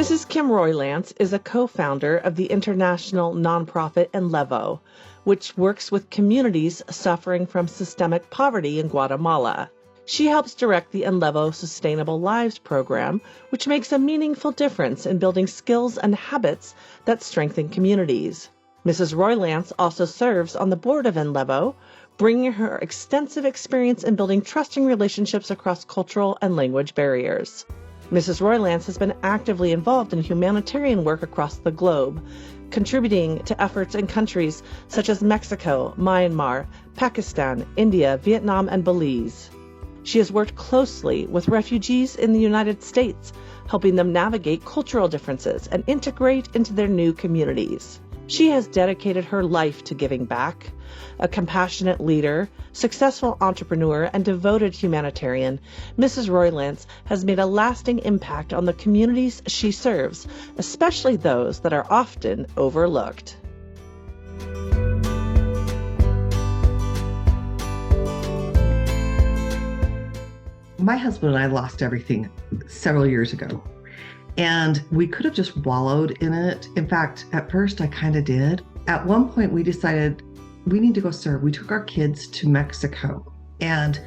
Mrs. Kim Roylance is a co-founder of the international nonprofit Enlevo, which works with communities suffering from systemic poverty in Guatemala. She helps direct the Enlevo Sustainable Lives program, which makes a meaningful difference in building skills and habits that strengthen communities. Mrs. Roylance also serves on the board of Enlevo, bringing her extensive experience in building trusting relationships across cultural and language barriers. Mrs. Roylance has been actively involved in humanitarian work across the globe, contributing to efforts in countries such as Mexico, Myanmar, Pakistan, India, Vietnam, and Belize. She has worked closely with refugees in the United States, helping them navigate cultural differences and integrate into their new communities. She has dedicated her life to giving back. A compassionate leader, successful entrepreneur, and devoted humanitarian, Mrs. Roylance has made a lasting impact on the communities she serves, especially those that are often overlooked. My husband and I lost everything several years ago, and we could have just wallowed in it. In fact, at first I kind of did. At one point we decided we need to go serve. We took our kids to Mexico, and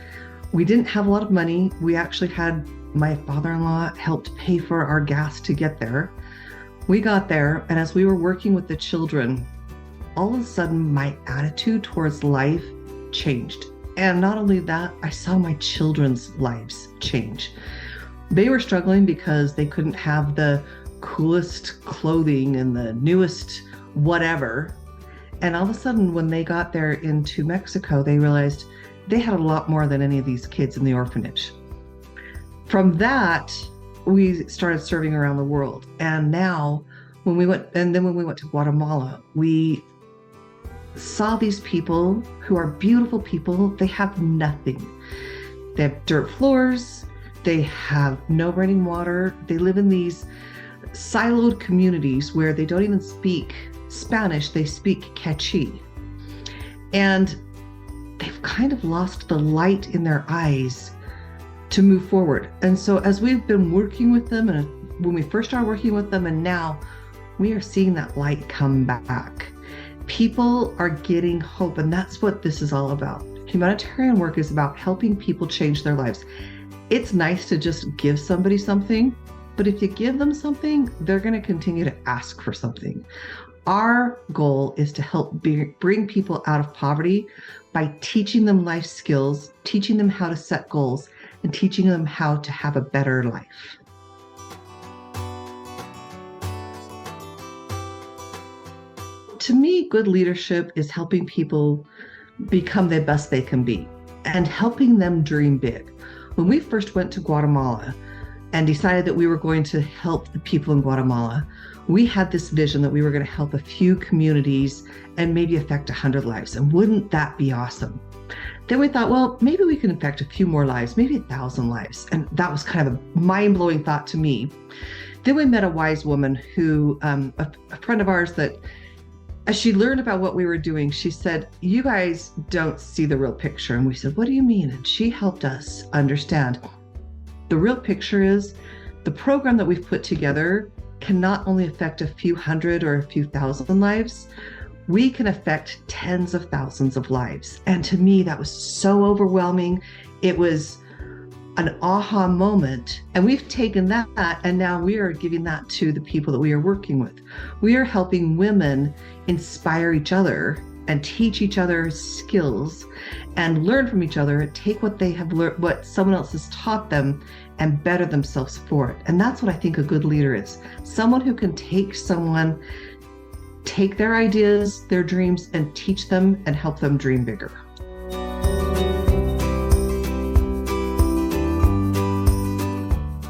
we didn't have a lot of money. We actually had my father-in-law helped pay for our gas to get there. We got there, and as we were working with the children, all of a sudden my attitude towards life changed. And not only that, I saw my children's lives change. They were struggling because they couldn't have the coolest clothing and the newest whatever. And all of a sudden, when they got there into Mexico, they realized they had a lot more than any of these kids in the orphanage. From that, we started serving around the world. And now, when we went to Guatemala, we saw these people who are beautiful people. They have nothing. They have dirt floors. They have no running water. They live in these siloed communities where they don't even speak Spanish. They speak Quechua. And they've kind of lost the light in their eyes to move forward. And so as we've been working with them, and when we first started working with them, and now we are seeing that light come back. People are getting hope, and that's what this is all about. Humanitarian work is about helping people change their lives. It's nice to just give somebody something, but if you give them something, they're going to continue to ask for something. Our goal is to help bring people out of poverty by teaching them life skills, teaching them how to set goals, and teaching them how to have a better life. To me, good leadership is helping people become the best they can be and helping them dream big. When we first went to Guatemala and decided that we were going to help the people in Guatemala, we had this vision that we were going to help a few communities and maybe affect 100 lives. And wouldn't that be awesome? Then we thought, well, maybe we can affect a few more lives, maybe 1,000 lives. And that was kind of a mind-blowing thought to me. Then we met a wise woman who, a friend of ours, that as she learned about what we were doing, she said, you guys don't see the real picture. And we said, what do you mean? And she helped us understand. The real picture is the program that we've put together can not only affect a few hundred or a few thousand lives, we can affect tens of thousands of lives. And to me, that was so overwhelming. It was an aha moment. And we've taken that and now we are giving that to the people that we are working with. We are helping women inspire each other and teach each other skills and learn from each other, take what they have learned, what someone else has taught them, and better themselves for it. And that's what I think a good leader is. Someone who can take their ideas, their dreams, and teach them and help them dream bigger.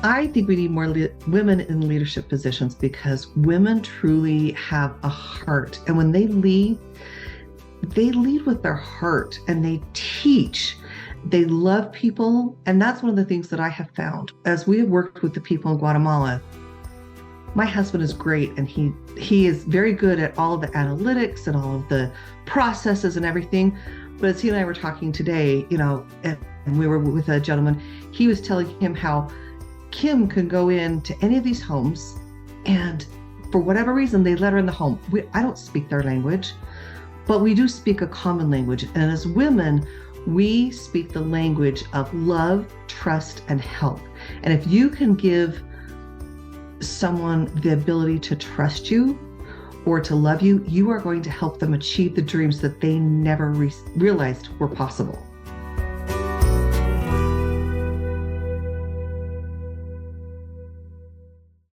I think we need more women in leadership positions because women truly have a heart. And when they lead with their heart and they teach. They love people. And that's one of the things that I have found as we have worked with the people in Guatemala. My husband is great, and he is very good at all of the analytics and all of the processes and everything. But as he and I were talking today, and we were with a gentleman, he was telling him how Kim can go into any of these homes And for whatever reason, they let her in the home. I don't speak their language, but we do speak a common language. And as women, we speak the language of love, trust, and help. And if you can give someone the ability to trust you or to love you, you are going to help them achieve the dreams that they never realized were possible.